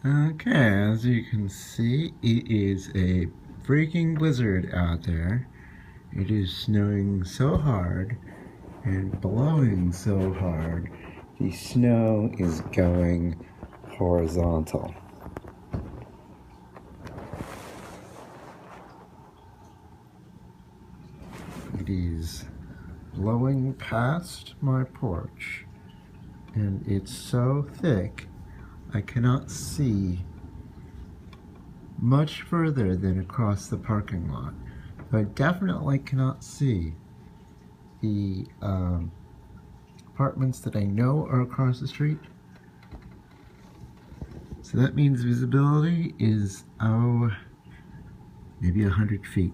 Okay, as you can see, it is a freaking blizzard out there. It is snowing so hard and blowing so hard, the snow is going horizontal. It is blowing past my porch, and it's so thick I cannot see much further than across the parking lot. I definitely cannot see the apartments that I know are across the street. So that means visibility is, maybe 100 feet.